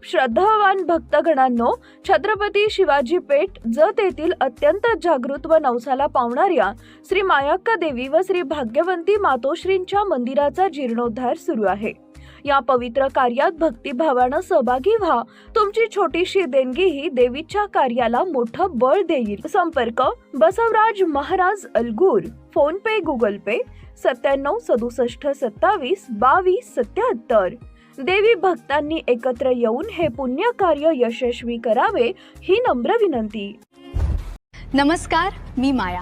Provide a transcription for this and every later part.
श्रद्धावान भक्तगणांनो, छत्रपती शिवाजी पेठ जत येथील अत्यंत जागृत व नवसाला पावणाऱ्या श्री मायाक्का देवी व श्री भाग्यवंती मातोश्रींच्या मंदिराचा जीर्णोद्धार सुरू आहे। या पवित्र कार्यात भक्तिभावानं सहभागी व्हा। तुमची छोटीशी देणगी ही देवीच्या कार्याला मोठं बळ देईल। संपर्क बसवराज महाराज अलगूर, फोन पे, गुगल पे 97 67 27 22 77। देवी भक्तांनी एकत्र येऊन हे पुण्य कार्य यशस्वी करावे ही नम्र विनंती। नमस्कार, मी माया।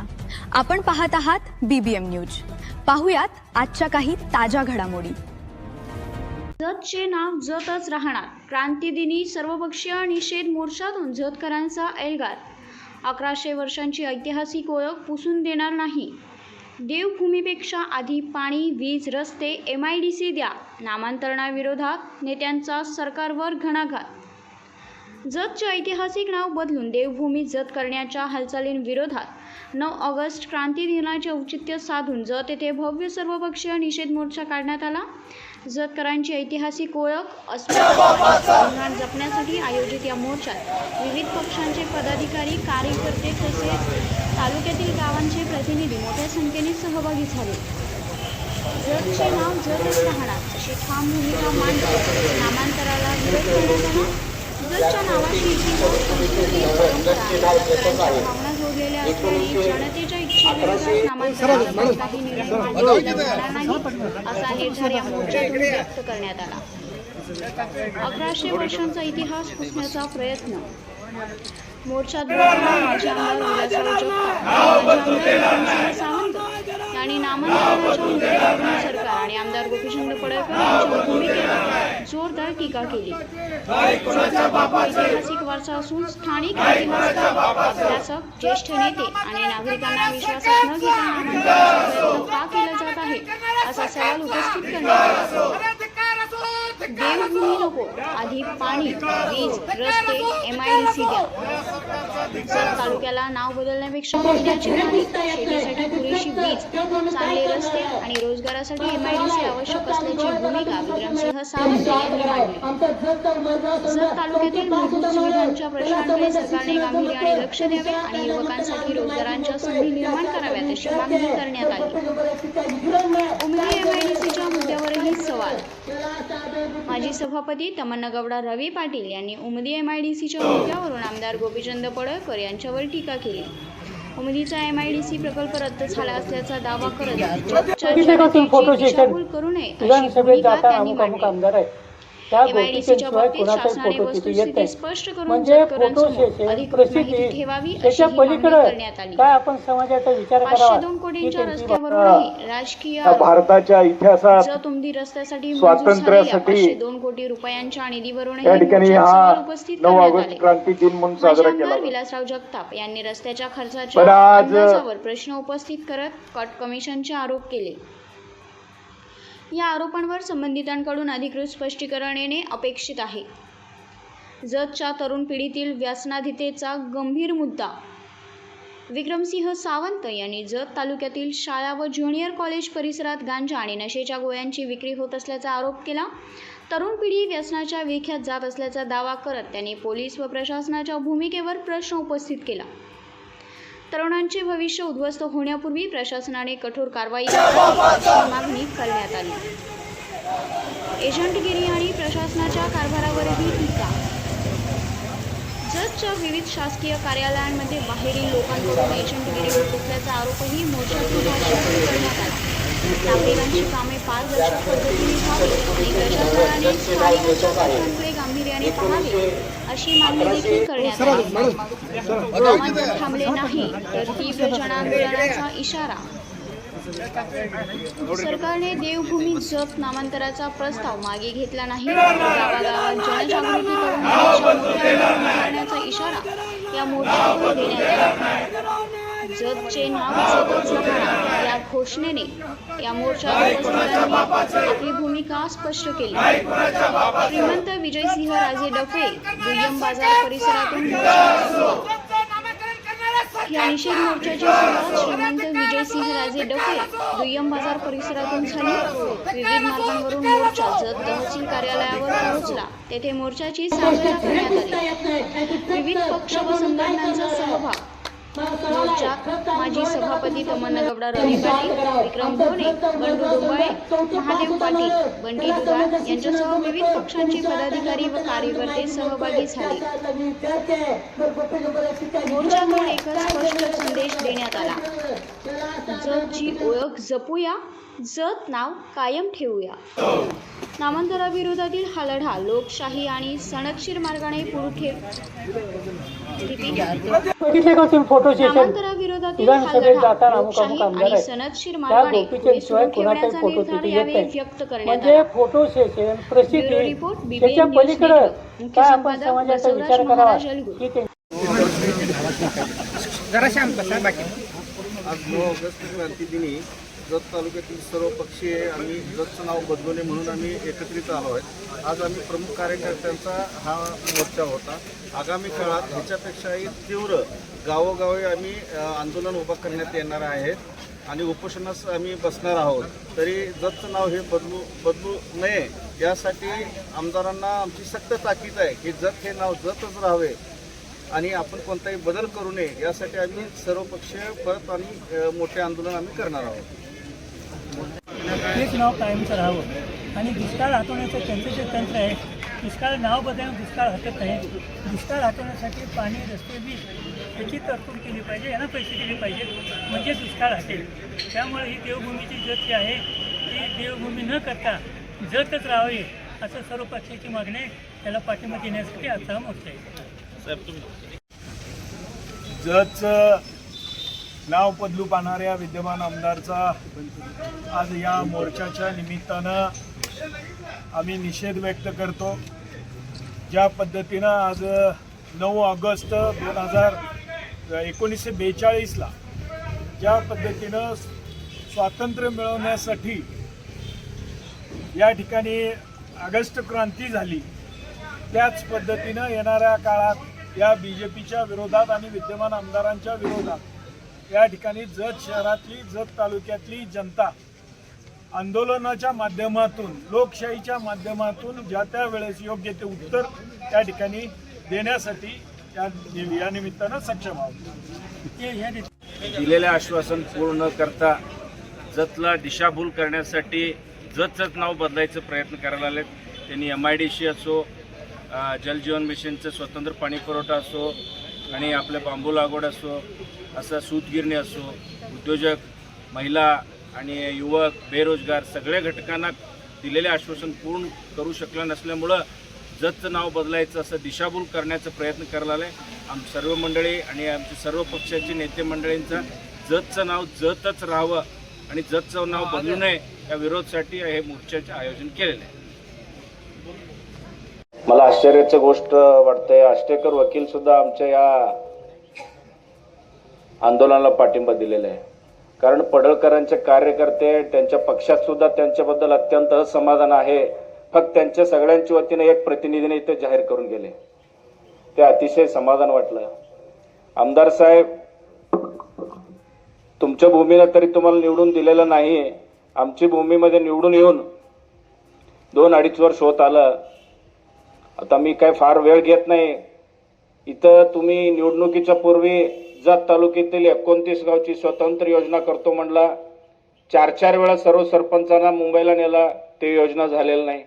आपण पाहत आहात BBM न्यूज। पाहुयात आजच्या काही ताज्या घडामोडी। जतचे नाव जतच राहणार। क्रांतीदिनी सर्वपक्षीय निषेध मोर्चातून जतकरांचा एल्गार। 1100 वर्षांची ऐतिहासिक ओळख पुसून देणार नाही। देवभूमीपेक्षा आधी पाणी, वीज, रस्ते, MIDC द्या। नामांतरणाविरोधात नेत्यांचा सरकारवर घणाघात। जतचे ऐतिहासिक नाव बदलून देवभूमी जत करण्याच्या हालचालींविरोधात 9 ऑगस्ट क्रांती दिनाचे औचित्य साधून जत येथे भव्य सर्वपक्षीय निषेध मोर्चा काढण्यात आला। जतकरांची ऐतिहासिक ओळख अस्मिता जपण्यासाठी आयोजित या मोर्चात विविध पक्षांचे पदाधिकारी, कार्यकर्ते तसेच तालुक्यातील गावांचे प्रतिनिधी मोठ्या संख्येने सहभागी झाले। जतचे नाव जतच राहणार अशी ठाम भूमिका मांडत नामांतराला विरोध करण्यात आला। जतच्या नावाशी इतिहास, संस्कृती, परंपरा, जतकरांच्या भावना जोडलेल्या असल्याने जनतेच्या इच्छेविरोधात नामांतराला कोणताही निर्णय मान्य होणार नाही असा निर्धार या मोर्चातून व्यक्त करण्यात आला। 1100 वर्षांचा इतिहास पुसण्याचा प्रयत्न। मोर्चात बोलताना माजी आमदार विलासराव जगताप, सावंत यांनी नामांतराच्या मुद्द्यावरून सरकार आणि आमदार गोपीचंद पडळकर यांच्या भूमिकेवर जोरदार टीका केली। ऐतिहासिक वारसा असून स्थानिक इतिहासकार, अभ्यासक, ज्येष्ठ नेते आणि नागरिकांना विश्वासात न घेता नामांतराचा प्रयत्न का केला जात आहे असा सवाल उपस्थित करण्यात आला। देवभूमी नको, आधी पाणी, वीज, रस्ते, MIDC द्या। जत तालुक्याला नाव बदलण्यापेक्षा पिण्याची पाणी, शेतीसाठी पुरेशी वीज, चांगले रस्ते आणि रोजगारासाठी MIDC आवश्यक असल्याची भूमिका विक्रमसिंह सावंत यांनी मांडली। जत तालुक्यातील मूलभूत सुविधांच्या प्रश्नांकडे सरकारने गांभीर्याने लक्ष द्यावे आणि युवकांसाठी रोजगारांच्या संधी निर्माण कराव्यात अशी मागणी करण्यात आली। उमदी MIDCच्या मुद्द्यावरही सवाल। माजी सभापती तमन्नागौडा रवी पाटील यांनी उमदी MIDCच्या मुद्द्यावरून आमदार गोपीचंद पडळकर यांच्यावर टीका केली। उमदीचा MIDC प्रकल्प रद्द झाला असल्याचा दावा करत जतच्या जनतेची दिशाभूल करू नये अशी भूमिका त्यांनी मांडली। MIDCच्या बाबतीत शासनाने वस्तुस्थिती स्पष्ट करून जतकरांसमोर अधिक माहिती ठेवावी अशी मागणी करण्यात आली। 502 कोटींच्या रस्त्यावरूनही राजकीय भारताच्या इतिहासात जत उमदी रस्त्यासाठी स्वातंत्र्यासाठी 502 कोटी रुपयांच्या निधीवरूनही उपस्थित करण्यात आले। क्रांती दिन म्हणून साजरा केला। विलासराव जगताप यांनी रस्त्याच्या खर्चाच्या अंदाजावर प्रश्न उपस्थित करत कट कमिशनचे आरोप केले। या आरोपांवर संबंधितांकडून अधिकृत स्पष्टीकरण येणे अपेक्षित आहे। जतच्या तरुण पिढीतील व्यसनाधीनतेचा गंभीर मुद्दा। विक्रमसिंह सावंत यांनी जत तालुक्यातील शाळा व ज्युनियर कॉलेज परिसरात गांजा आणि नशेच्या गोळ्यांची विक्री होत असल्याचा आरोप केला। तरुण पिढी व्यसनाच्या विळख्यात जात असल्याचा दावा करत त्यांनी पोलीस व प्रशासनाच्या भूमिकेवर प्रश्न उपस्थित केला। तरुणांचे भविष्य उद्ध्वस्त होण्यापूर्वी प्रशासनाने कठोर कारवाई करावी अशी मागणी करण्यात आली। एजंटगिरी आणि प्रशासनाच्या कारभारावरही टीका। जतच्या विविध शासकीय कार्यालयांमध्ये बाहेरील लोकांकडून एजंटगिरी होत असल्याचा आरोपही मोर्चातून भाषणातून करण्यात आला। नागरिकांची कामे पारदर्शक पद्धतीने व्हावी आणि प्रशासनाने स्थानिकांच्या प्रश्नांकडे गांभीर्याने पाहावे अशी मागणी देखील करण्यात आली। गावात थांबले नाही तर तीव्र जनांदोलनाचा इशारा। सरकारने देवभूमी जत नामांतराचा प्रस्ताव मागे घेतला नाही। गावागावात जनजागृती करून करण्याचा इशारा या मोर्चातून देण्यात आला। जतचे नाव जतच राहणार या घोषणेने या मोर्चात उपस्थितांनी आपली भूमिका स्पष्ट केली। श्रीमंत विजयसिंह राजे डफे दुय्यम बाजार परिसरातून या निषेध मोर्चाची सुरुवात श्रीमंत विजयसिंह राजे डफे दुय्यम बाजार परिसरातून झाली. विविध मार्गांवरून मोर्चा जत तहसील कार्यालयावर पोहोचला. तेथे मोर्चाची सांगता करण्यात आली. विविध पक्ष व संघटनांचा सहभाग. मोर्चात माजी सभापती तमन्नागौडा रवी पाटील, विक्रम ढोणे, बंडू डोंबाळे, महादेव पाटील, बंटी दुधाळ यांच्यासह विविध पक्षांचे पदाधिकारी व कार्यकर्ते सहभागी झाले. मोर्चाकडून एकच स्पष्ट संदेश देण्यात आला. जतची ओळख जपूया, जत नाव कायम ठेवूया. नामांतराविरोधातील हा लढा लोकशाही आणि सनदशीर मार्गाने पुढे नामांतराविरोधातील हा लढा लोकशाही आणि सनदशीर मार्गाने पुढे सुरू ठेवण्याचा निर्धार यावेळी व्यक्त करण्यात आला. Bureau report BBN news network. मुख्य संपादक बसवराज महाराज अलगुर. आज 9 ऑगस्ट क्रांतीदिनी जत तालुक्यातील सर्व पक्षीय आम्ही जतचं नाव बदलवणे म्हणून आम्ही एकत्रित आलो आहे. आज आम्ही प्रमुख कार्यकर्त्यांचा हा मोर्चा होता. आगामी काळात ह्याच्यापेक्षाही तीव्र गावोगावी आम्ही आंदोलन उभा करण्यात येणार आहेत आणि उपोषणास आम्ही बसणार आहोत. तरी जतचं नाव हे बदलू नये यासाठी आमदारांना आमची सक्त ताकीद आहे की जत हे नाव जतच राहावे आणि आपण कोणताही बदल करू नये यासाठी आम्ही सर्वपक्षीय परत आणि मोठे आंदोलन आम्ही करणार आहोत. तेच नाव कायमचं राहावं आणि दुष्काळ हटवण्याचं त्यांचं जे तंत्र आहे, दुष्काळ नाव बदलून दुष्काळ हटत नाही. दुष्काळ हटवण्यासाठी पाणी, रस्ते, वीज याची तरतूद केली पाहिजे, यांना पैसे दिले पाहिजेत म्हणजे दुष्काळ हटेल. त्यामुळे ही देवभूमीची जत जी आहे ती देवभूमी न करता जतच राहावी असं सर्व पक्षाची मागणी, त्याला पाठिंबा देण्यासाठी आजचा हा मोर्चा आहे. जतचं नाव बदलू पाहणाऱ्या विद्यमान आमदारचा आज या मोर्चाच्या निमित्तानं आम्ही निषेध व्यक्त करतो. ज्या पद्धतीनं आज 9 ऑगस्ट 1942ला ज्या पद्धतीनं स्वातंत्र्य मिळवण्यासाठी या ठिकाणी ऑगस्ट क्रांती झाली, त्याच पद्धतीनं येणाऱ्या काळात या BJPच्या विरोधात आणि विद्यमान आमदारांच्या विरोधात या ठिकाणी जत शहरातली, जत तालुक्यातली जनता आंदोलनाच्या माध्यमातून, लोकशाहीच्या माध्यमातून ज्या त्या वेळेस योग्य ते उत्तर त्या ठिकाणी देण्यासाठी या निमित्तानं सक्षम आहोत. दिलेले आश्वासन पूर्ण न करता जतला दिशाभूल करण्यासाठी जतचं नाव बदलायचं प्रयत्न करायला आले. त्यांनी MIDC असो, जलजीवन मिशनचं स्वतंत्र पाणी पुरवठा असो आणि आपल्या बांबू लागवड असो, असं सूतगिरणी असो, उद्योजक, महिला आणि युवक, बेरोजगार सगळ्या घटकांना दिलेले आश्वासन पूर्ण करू शकलं नसल्यामुळं जतचं नाव बदलायचं असं दिशाभूल करण्याचा प्रयत्न करायला आले. सर्व मंडळी आणि आमचे सर्व पक्षाचे नेते मंडळींचा जतचं नाव जतच राहावं आणि जतचं नाव बदलू नये या विरोधासाठी हे मोर्चाचे आयोजन केलेलं आहे. मला आश्चर्याची गोष्ट वाटते, आष्टेकर वकील सुद्धा आमच्या या आंदोलनाला पाठिंबा दिलेला आहे. कारण पडळकरांचे कार्यकर्ते त्यांच्या पक्षात सुद्धा त्यांच्याबद्दल अत्यंत असमाधान आहे. फक्त त्यांच्या सगळ्यांच्या वतीने एक प्रतिनिधीने इथे जाहीर करून गेले, ते अतिशय समाधान वाटलं. आमदार साहेब, तुमच्या भूमीला तरी तुम्हाला निवडून दिलेलं नाही, आमची भूमीमध्ये निवडून येऊन 2-2.5 वर्ष होत आलं. आता मी काय फार वेळ घेत नाही. इथं तुम्ही निवडणुकीच्या पूर्वी जत तालुक्यातील 29 गावची स्वतंत्र योजना करतो म्हणला. 4-4 वेळा सर्व सरपंचांना मुंबईला नेला, ते योजना झालेलं नाही.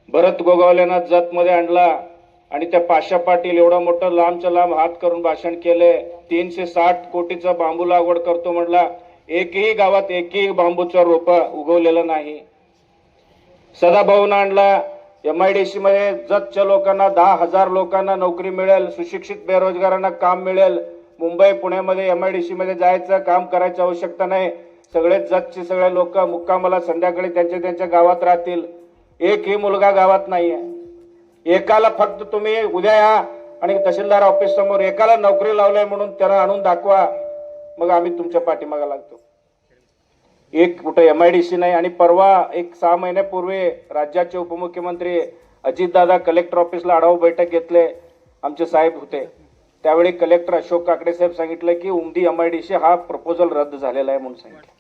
भरत गोगावलेंना जतमध्ये आणला आणि त्या पाशा पाटील एवढं मोठं लांबच्या लांब हात करून भाषण केले. 360 कोटीचा बांबू लागवड करतो म्हणला, एकही गावात एकही बांबूचा रोपा उगवलेलं नाही. सदाभाऊंना आणला, MIDC मध्ये जतच्या लोकांना 10,000 लोकांना नोकरी मिळेल, सुशिक्षित बेरोजगारांना काम मिळेल. मुंबई पुण्यामध्ये MIDC मध्ये जायचं, काम करायची आवश्यकता नाही. सगळे जतचे सगळे लोक मुक्कामाला संध्याकाळी त्यांच्या गावात राहतील. एकही मुलगा गावात नाहीये. एकाला फक्त तुम्ही उद्या या आणि तहसीलदार ऑफिस समोर एकाला नोकरी लावलंय म्हणून त्याला आणून दाखवा, मग आम्ही तुमच्या पाठीमागे लागतो. एक कुठे MIDC नाही. आणि परवा 6 महिन्यापूर्वी राज्याचे उपमुख्यमंत्री अजितदादा कलेक्टर ऑफिसला आढावा बैठक घेतले, आमचे साहेब होते. त्यावेळी कलेक्टर अशोक काकडे साहेब सांगितलं की उमदी MIDC हा प्रपोजल रद्द झालेला आहे म्हणून सांगितलं.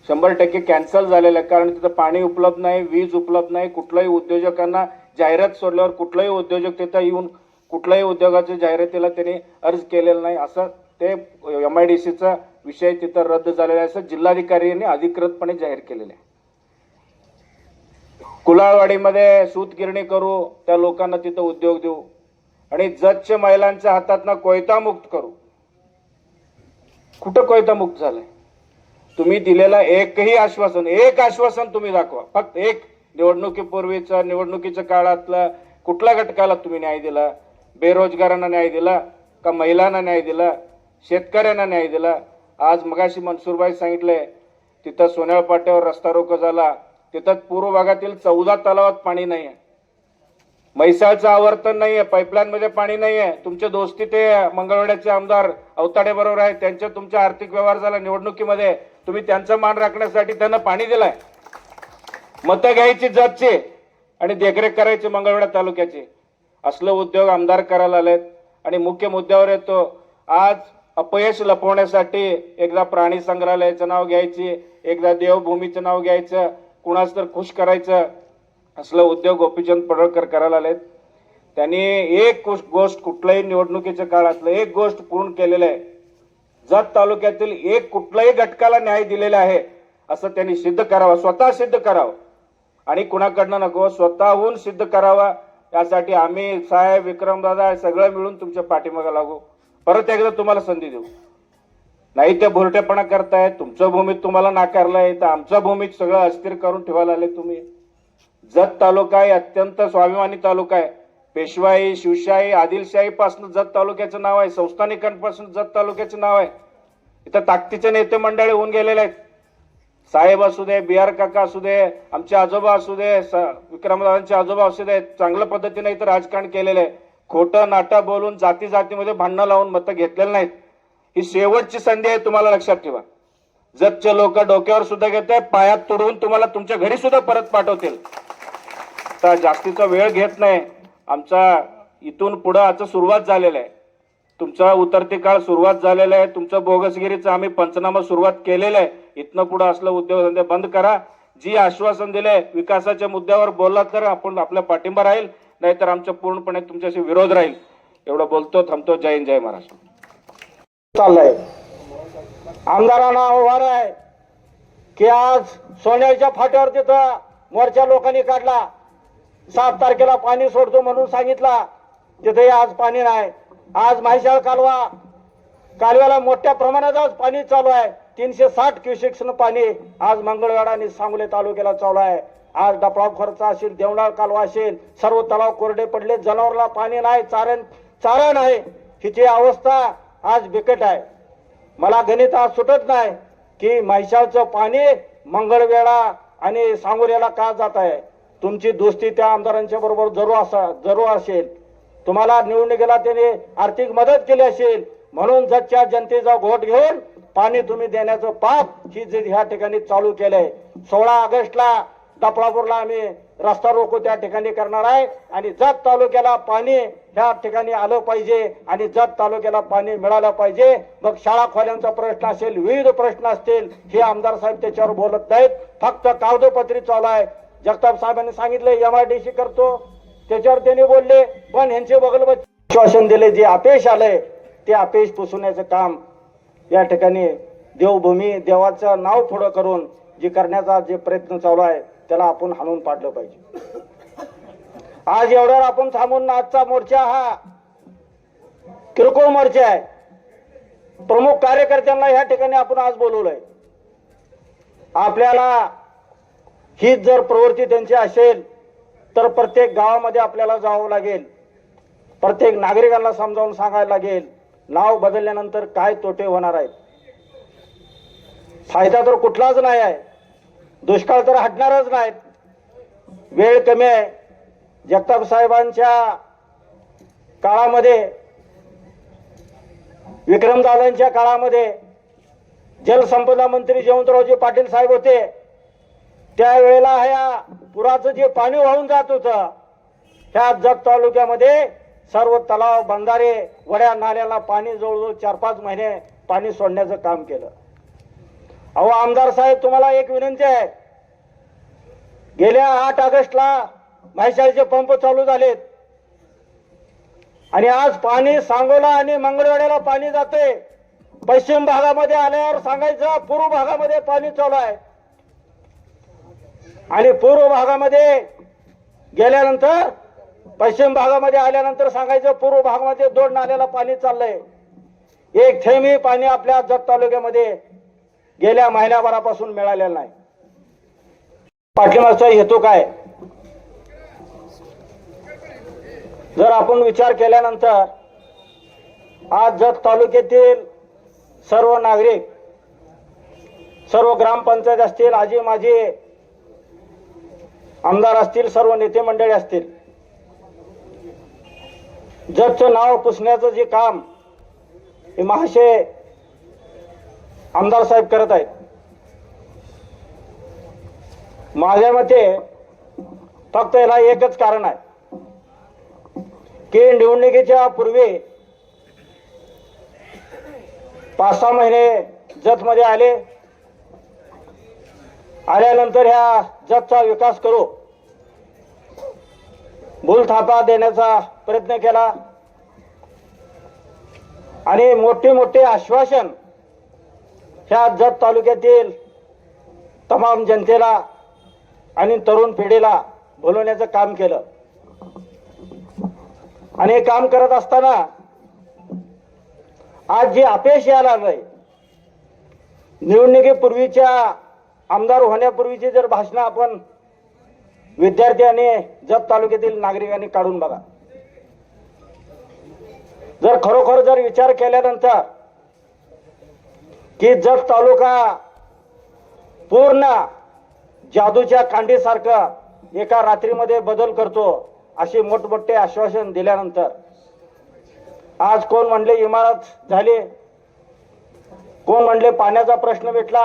100% कॅन्सल झालेलं आहे, कारण तिथं पाणी उपलब्ध नाही, वीज उपलब्ध नाही. कुठल्याही उद्योजकांना जाहिरात सोडल्यावर कुठलाही उद्योजक तिथं येऊन कुठल्याही उद्योगाच्या जाहिरातीला त्यांनी अर्ज केलेला नाही. असं ते MIDCचा विषय तिथं रद्द झालेला आहे असं जिल्हाधिकाऱ्यांनी अधिकृतपणे जाहीर केलेलं आहे. कुलाळवाडीमध्ये सूतगिरणी करू, त्या लोकांना तिथं उद्योग देऊ आणि जतच्या महिलांच्या हातातनं कोयता मुक्त करू. कुठं कोयता मुक्त झालाय? तुम्ही दिलेला एक आश्वासन तुम्ही दाखवा. फक्त एक. निवडणुकीपूर्वीचं, निवडणुकीच्या काळातलं कुठल्या घटकाला तुम्ही न्याय दिला? बेरोजगारांना न्याय दिला का? महिलांना न्याय दिला? शेतकऱ्यांना न्याय दिला? आज मगाशी मनसूरबाई सांगितलंय तिथं सोन्याळ पाट्यावर रस्ता रोको झाला, तिथं पूर्व भागातील 14 तलावात पाणी नाही आहे. म्हैसाळचं आवर्तन नाहीये, पाईपलाईन मध्ये पाणी नाहीये. तुमचे दोस्ती ते मंगळवेढ्याचे आमदार अवताडे बरोबर आहे, त्यांच्या तुमचा आर्थिक व्यवहार झाला निवडणुकीमध्ये, तुम्ही त्यांचा मान राखण्यासाठी त्यांना पाणी दिलाय. मतं घ्यायची जतची आणि देखरेख करायची मंगळवेढा तालुक्याची. असलं उद्योग आमदार करायला आलेत. आणि मुख्य मुद्द्यावर येतो, आज अपयश लपवण्यासाठी एकदा प्राणी संग्रहालयाचं नाव घ्यायची, एकदा देवभूमीचं नाव घ्यायचं, कुणाच तर खुश करायचं, असलं उद्योग गोपीचंद पडळकर करायला आलेत. त्यांनी एक गोष्ट कुठल्याही निवडणुकीच्या काळातलं एक गोष्ट पूर्ण केलेलं आहे. जत तालुक्यातील एक कुठल्याही घटकाला न्याय दिलेला आहे असं त्यांनी सिद्ध करावं, स्वतः सिद्ध करावं. आणि कुणाकडनं नको, स्वतःहून सिद्ध करावा. यासाठी आम्ही साहेब, विक्रमदादा सगळं मिळून तुमच्या पाठीमागे लागू. परत एकदा तुम्हाला संधी देऊ. नाही ते भुरटेपणा करताय, तुमच्या भूमीत तुम्हाला नाकारलंय, तर आमच्या भूमीत सगळं अस्थिर करून ठेवायला आले तुम्ही. जत तालुका आहे अत्यंत स्वाभिमानी तालुका आहे. पेशवाई, शिवशाही, आदिलशाही पासून जत तालुक्याचं नाव आहे, संस्थानिकांपासून जत तालुक्याचं नाव आहे. इथं ताकदीचे नेते मंडळी होऊन गेलेले आहेत. साहेब असू दे, BR काका असू दे, आमचे आजोबा असू दे, विक्रमदादांचे आजोबा असू दे, चांगल्या पद्धतीने इथं राजकारण केलेलं आहे. खोटं नाटं बोलून जातीमध्ये भांडणं लावून मतं घेतलेलं नाहीत. ही शेवटची संधी आहे, तुम्हाला लक्षात ठेवा. जतचे लोक डोक्यावर सुद्धा घेते, पायात तुडवून तुम्हाला तुमच्या घरी सुद्धा परत पाठवतील. तर जास्तीचा वेळ घेत नाही. आमचा इथून पुढं आता सुरुवात झालेलं आहे. तुमचा उतरती काळ सुरुवात झालेला आहे. तुमचं बोगसगिरीचं आम्ही पंचनामा सुरुवात केलेलं आहे. इथनं पुढं असलं उद्योगधंदे बंद करा. जी आश्वासन दिले विकासाच्या मुद्द्यावर बोलला तर आपण आपला पाठिंबा राहील, नाहीतर आमचा पूर्णपणे तुमच्याशी विरोध राहील. एवढं बोलतो, थांबतो. जय हिंद, जय महाराष्ट्र. चाललंय आमदारांना आव्हान आहे की आज सोन्याच्या फाट्यावर तिथं मोर्चा लोकांनी काढला. 7 तारखेला पाणी सोडतो म्हणून सांगितला, तिथे आज पाणी नाही. आज म्हैसाळ कालव्याला मोठ्या प्रमाणात आज पाणी चालू आहे. 360 क्युसेक्सनं पाणी आज मंगळवेढा आणि सांगोला तालुक्याला चालू आहे. आज डपळाव खर्च असेल, देवळा कालवा असेल, सर्व तलाव कोरडे पडले. जनावरला पाणी नाही, चारा नाही. हिची अवस्था आज बिकट आहे. मला गणित आज सुटत नाही की म्हैसाळचं पाणी मंगळवेढा आणि सांगोल्याला का जात आहे. तुमची दोस्ती त्या आमदारांच्या बरोबर जरूर असेल. तुम्हाला निवडणुकीला त्याने आर्थिक मदत केली असेल म्हणून जतच्या जनतेचा घोट घेऊन पाणी तुम्ही देण्याचं पाप ही ह्या ठिकाणी चालू केलंय. 16 ऑगस्टला डफळापूरला आम्ही रस्ता रोको त्या ठिकाणी करणार आहे आणि जत तालुक्याला पाणी ह्या ठिकाणी आलं पाहिजे आणि जत तालुक्याला पाणी मिळालं पाहिजे. मग शाळा खोल्यांचा प्रश्न असेल, विविध प्रश्न असतील, हे आमदार साहेब त्याच्यावर बोलत नाहीत. फक्त कागदोपत्री चालू आहे. जगताप साहेबांनी सांगितलं MIDC करतो, त्याच्यावर त्यांनी बोलले, पण यांचे बगलबच्चे आश्वासन दिले. जे अपयश आलंय ते अपयश पुसवण्याचं काम या ठिकाणी देवभूमी, देवाचं नाव पुढं करून जे करण्याचा जे प्रयत्न चालू आहे त्याला आपण हाणून पाडलं पाहिजे. आज एवढ्यावर आपण थांबून आजचा मोर्चा हा किरकोळ मोर्चा आहे. प्रमुख कार्यकर्त्यांना या ठिकाणी आपण आज बोलवलंय. आपल्याला हीच जर प्रवृत्ती त्यांची असेल तर प्रत्येक गावामध्ये आपल्याला जावं लागेल. प्रत्येक नागरिकांना समजावून सांगायला लागेल नाव बदलल्यानंतर काय तोटे होणार आहेत. फायदा तर कुठलाच नाही आहे, दुष्काळ तर हटणारच नाहीत. वेळ कमी आहे. जगताप साहेबांच्या काळामध्ये, विक्रमदादांच्या काळामध्ये जलसंपदा मंत्री जयवंतरावजी पाटील साहेब होते. त्यावेळेला ह्या पुराचं जे पाणी वाहून जात होतं ह्या जत तालुक्यामध्ये सर्व तलाव बंधारे वड्या नाल्याला पाणी जवळजवळ 4-5 महिने पाणी सोडण्याचं काम केलं. अहो आमदार साहेब, तुम्हाला एक विनंती आहे. गेल्या 8 ऑगस्टला म्हैसाळचे पंप चालू झालेत आणि आज पाणी सांगोला आणि मंगळवेढ्याला पाणी जाते. पश्चिम भागामध्ये आल्यावर सांगायचं पूर्व भागामध्ये पाणी चालू आहे आणि पूर्व भागामध्ये गेल्यानंतर पश्चिम भागामध्ये आल्यानंतर सांगायचं पूर्व भागामध्ये 2 नाल्याला पाणी चाललंय. एक थेंबही पाणी आपल्या जत तालुक्यामध्ये गेल्या महिन्याभरापासून मिळालेलं नाही. पाठीमागचा हेतू काय? जर आपण विचार केल्यानंतर आज जत तालुक्यातील सर्व नागरिक, सर्व ग्रामपंचायत असतील, आजी माजी आमदार असतील, सर्व नेते मंडळी असतील, जतचं नाव पुसण्याचं जे काम हे महाशय आमदार साहेब करत आहेत. माझ्या मते फक्त याला एकच कारण आहे की निवडणुकीच्या पूर्वी 5-6 महिने जतमध्ये आल्यानंतर ह्या जतचा विकास करू, भूलथापा देण्याचा प्रयत्न केला आणि मोठे मोठे आश्वासन ह्या जत तालुक्यातील तमाम जनतेला आणि तरुण पिढीला भुलवण्याचं काम केलं. आणि हे काम करत असताना आज जे अपयश यायला लागलंय, निवडणुकीपूर्वीच्या आमदार होण्यापूर्वीची जर भाषणं आपण विद्यार्थी आणि जत तालुक्यातील नागरिकांनी काढून बघा. जर खरोखर जर विचार केल्यानंतर की जत तालुका पूर्ण जादूच्या कांडीसारखं एका रात्रीमध्ये बदल करतो अशी मोठमोठे आश्वासन दिल्यानंतर आज कोण म्हणले इमारत झाली, कोण म्हणले पाण्याचा प्रश्न मिटला,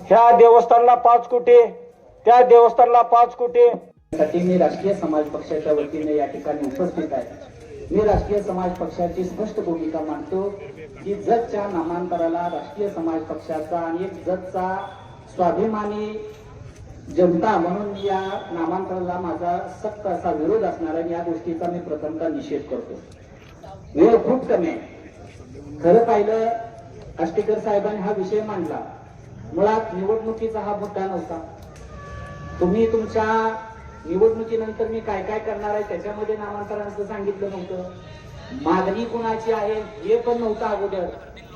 ह्या देवस्थानला 5 कोटी, त्या देवस्थानला 5 कोटी. साठी मी राष्ट्रीय समाज पक्षाच्या वतीने या ठिकाणी उपस्थित आहे. मी राष्ट्रीय समाज पक्षाची स्पष्ट भूमिका मांडतो की जतच्या नामांतराला राष्ट्रीय समाज पक्षाचा आणि एक जतचा स्वाभिमानी जनता म्हणून या नामांतराला माझा सक्त असा विरोध असणार आहे. या गोष्टीचा मी प्रथमतः निषेध करतो. वेळ खूप कमी आहे. खरं पाहिलं, आष्टीकर साहेबांनी हा विषय मांडला. मुळात निवडणुकीचा हा मुद्दा नव्हता. तुम्ही तुमच्या निवडणुकीनंतर मी काय काय करणार आहे त्याच्यामध्ये नामांतरांचं सांगितलं नव्हतं. मागणी कुणाची आहे हे पण नव्हतं अगोदर.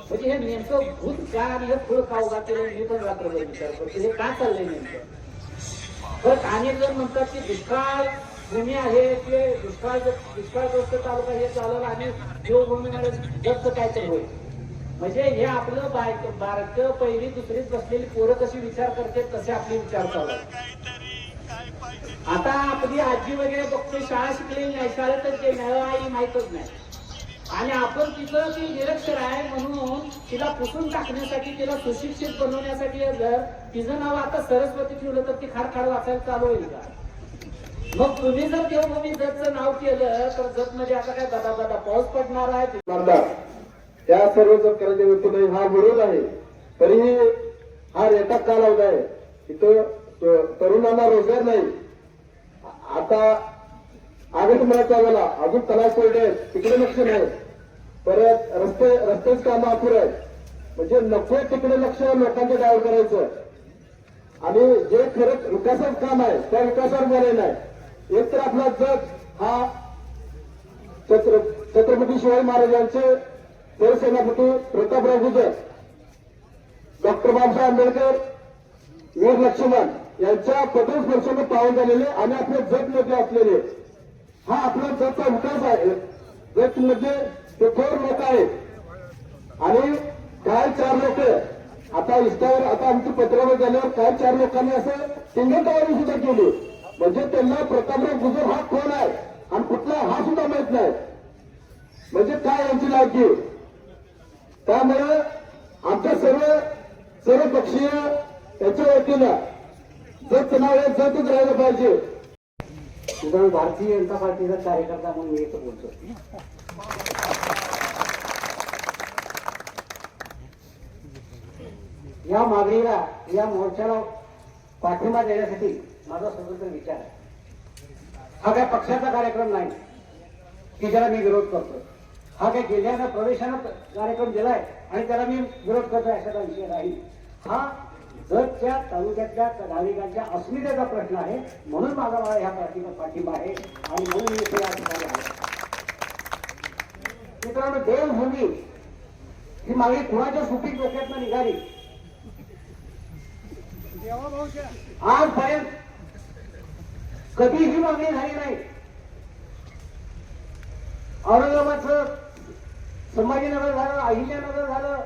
म्हणजे हे नेमकं भूत का आणि हे फुळ का उभा केलं मी पण रात्रभर विचार करतो. हे का चाललंय नेमकं? पण अनेक जण म्हणतात की दुष्काळ भूमी आहे, की दुष्काळग्रस्त तालुका हे चालवलं आणि देवभूमीमध्ये जप्त काय तर होईल. म्हणजे हे आपलं बारकं 1ली 2रीत बसलेली पोरं कशी विचार करते तसे आपले विचार चालू आहेत. आता आपली आजी वगैरे बघते, शाळा शिकलेली नाही, शाळेतच जे आई माहीतच नाही आणि आपण तिचं ती निरक्षर आहे म्हणून तिला पुसून टाकण्यासाठी, तिला सुशिक्षित बनवण्यासाठी जर तिचं नाव आता सरस्वती ठेवलं तर ती खाड वाचायला चालू होईल का? मग तुम्ही जर देवभूमी जतचं नाव केलं तर जत मध्ये आता काय दादा पाऊस पडणार आहे. त्या सर्व जतकऱ्यांच्या वतीने हा विरोध आहे. तरीही हा रेटा का लावला आहे? इथं तरुणांना रोजगार नाही. आता आगस्ट महिन्याच्या वेळेला अजून तलाव सोडले तिकडे लक्ष नाही. परत रस्तेच कामं अपुर आहेत. म्हणजे नको तिकडे लक्ष लोकांचं डायव्हर्ट करायचं आणि जे खरंच विकासाचं काम आहे त्या विकासावर बोलायला नाही. एक तर आपला जत हा छत्रपती शिवाजी महाराजांचे सरसेनापती प्रतापराव गुजर, डॉक्टर बाबासाहेब आंबेडकर, वीर लक्ष्मण यांच्या पदस्पर्शाने पावन झालेले आणि आपल्या जतमध्ये असलेले हा आपला जतचा विकास आहे. जतमध्ये ते थोर लोक आहेत आणि काय 4 लोक आता इष्टावर आता आमची पत्रावर झाल्यावर काय 4 लोकांनी असं टिंगलटावारी सुद्धा केली. म्हणजे त्यांना प्रतापराव गुजर हा कोण आहे आणि कुठला हा सुद्धा माहित नाही. म्हणजे काय यांची लायकी. त्यामुळे आमच्या सर्व पक्षीय याच्या वतीनं जत नाव हे जतच राहिलं पाहिजे. मित्रांनो, भारतीय जनता पार्टीचा कार्यकर्ता म्हणून मी इथं बोलतो. या मागणीला, या मोर्चाला पाठिंबा देण्यासाठी माझा स्वतंत्र विचार आहे. हा काय पक्षाचा कार्यक्रम नाही की ज्याला मी विरोध करतो. हा काय जिल्ह्याचा प्रवेशानं कार्यक्रम दिलाय आणि त्याला मी विरोध करतोय अशाचा विषय नाही. हा जतच्या तालुक्यातल्या नागरिकांच्या अस्मितेचा प्रश्न आहे. म्हणून मला ह्या पार्टीला पाठिंबा आहे आणि म्हणून मी इथे या ठिकाणी आहे. मित्रांनो, देवभूमी ही मागणी कुणाच्या सुपीक डोक्यातनं निघाली. आजपर्यंत कधीही मागणी झाली नाही. औरंगाबादचं संभाजीनगर झालं, अहिल्यानगर झालं,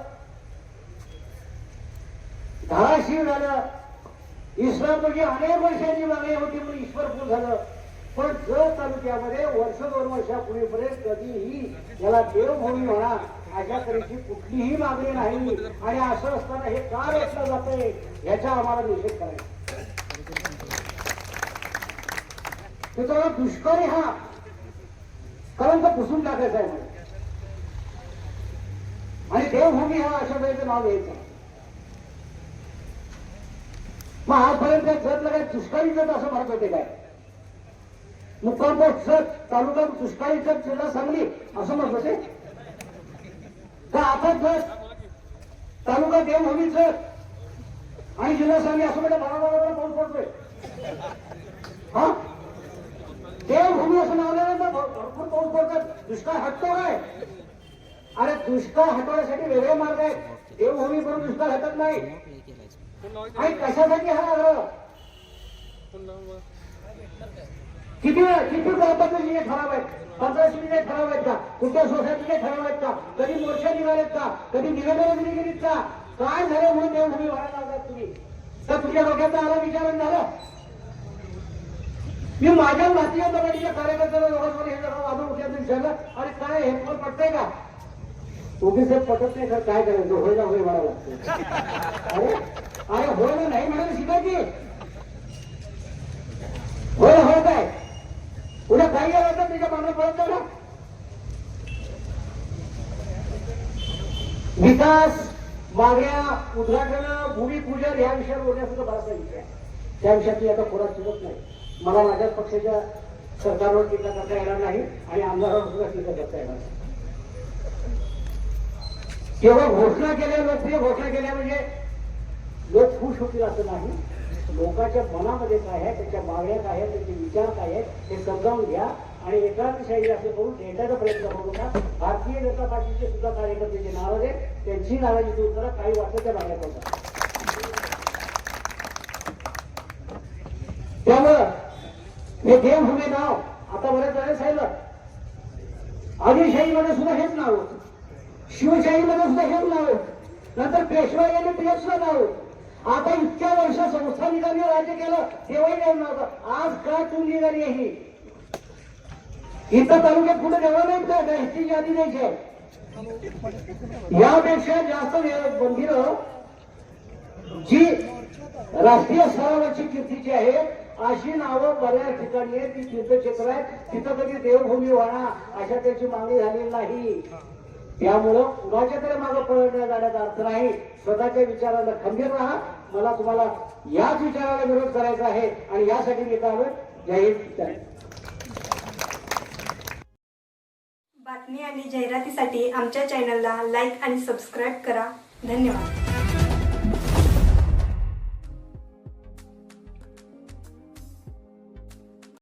धाराशिव झालं, इस्लामपूरची अनेक वर्षांची मागणी होती म्हणून ईश्वरपूर झालं. पण जत तालुक्यामध्ये वर्ष 2 वर्षापूर्वीपर्यंत कधीही याला देवभूमी होणार अशा तऱ्हेची कुठलीही मागणी नाही. आणि असं असताना हे का रोखलं जातंय याचा आम्हाला निषेध करायचा. मित्रांनो, दुष्काळी हा कलंक पुसून टाकायचा आहे आणि देवभूमी हा अशा वेळेचं नाव घ्यायचं. मग आजपर्यंत जतला काय दुष्काळी जत असं म्हणत होते काय? मुक्कामपोस्ट जत तालुका दुष्काळी जत जिल्हा सांगली असं म्हणत होते का? आता जत तालुका देवभूमी जत आणि जिल्हा सांगली असं म्हणजे बरोबर पाऊस पडतोय. हा, देवभूमी असं नावल्यानंतर भरपूर पाऊस पडतात. दुष्काळ हटतो काय? अरे दुष्काळ हटवण्यासाठी वेगळे मार्ग आहेत. देवभूमी करून दुष्काळ हटत नाही. आणि कशासाठी हा आग्रह? किती ग्रामपंचायतीचे ठराव आहेत, पंचायतीचे ठराव आहेत का? कुठल्या सोसायटीचे ठराव आहेत का? कधी मोर्चा निघालेत का? कधी निवेदन दिली गेलीत का? काय झालं म्हणून देवभूमी व्हायला लागलात तुम्ही? तर तुमच्या डोक्याचा आला विचारण झालं? मी माझ्या भारतीय जनता पार्टीच्या कार्यकर्त्याला लोकांवर हे जरा वाजून उठल्याचं विचारलं, अरे काय हे पण पटतंय का? उगीच पटत नाही सर, काय करायचं? होय ना होय म्हणावं लागतं. अरे होय ना नाही म्हणायला शिकायची. होय होय काय उद्या काही गेलं तर त्याच्या मागं पळत ना. विकास, मागण्या, उद्घाटन, भूमिपूजन या विषयावर बोलण्याचा बराचसा विषय आहे. त्या विषयाची आता पुरा शिकत नाही. मला माझ्याच पक्षाच्या सरकारवर टीका करता येणार नाही आणि आमदारावर सुद्धा टीका करता येणार नाही. केवळ घोषणा केल्या, लोकप्रिय घोषणा केल्या म्हणजे लोक खुश होतील असं नाही. लोकांच्या मनामध्ये काय आहे, त्याच्या मागण्या काय आहेत, त्याचे विचार काय आहेत हे समजावून घ्या आणि एकात्मशाही असं करून भेटायचा प्रयत्न करू नका. भारतीय जनता पार्टीचे सुद्धा कार्यकर्ते जे नाराज आहेत त्यांची नाराजी दूर करा. काही वाटतं त्या मागण्या करतात. त्यामुळं हे देवभूमी नाव आता बऱ्याच वेळेस सांगितलं. आदिलशाहीमध्ये सुद्धा हेच नाव होतं, शिवशाहीमध्ये सुद्धा हेच नाव होतं, नंतर पेशवाई आणि तेच सुद्धा नाव होतं. आता इतक्या वर्ष संस्थानिकांनी राज्य केलं तेव्हाही नाही नव्हतं. आज का चूक निघाली ही? इथं तालुक्यात कुठे देवं नाही का? ह्याची यादी द्यायची आहे. यापेक्षा जास्त गंभीर जी राष्ट्रीय स्तरावरची कीर्तीची आहे अशी नावं बऱ्याच ठिकाणी आहेत. ती तीर्थक्षेत्र आहे, तिथं कधी देवभूमी होणार अशा त्याची मागणी झालेली नाही. त्यामुळं कुणाच्या तरी मागं पळण्यात जाण्याचा अर्थ नाही. स्वतःच्या विचाराला खंबीर राहा. मला तुम्हाला याच विचाराला विरोध करायचा आहे आणि यासाठी मी इथं आलोय. जय हिंद. बातमी आणि जाहिरातीसाठी आमच्या चॅनलला लाईक आणि सबस्क्राईब करा. धन्यवाद.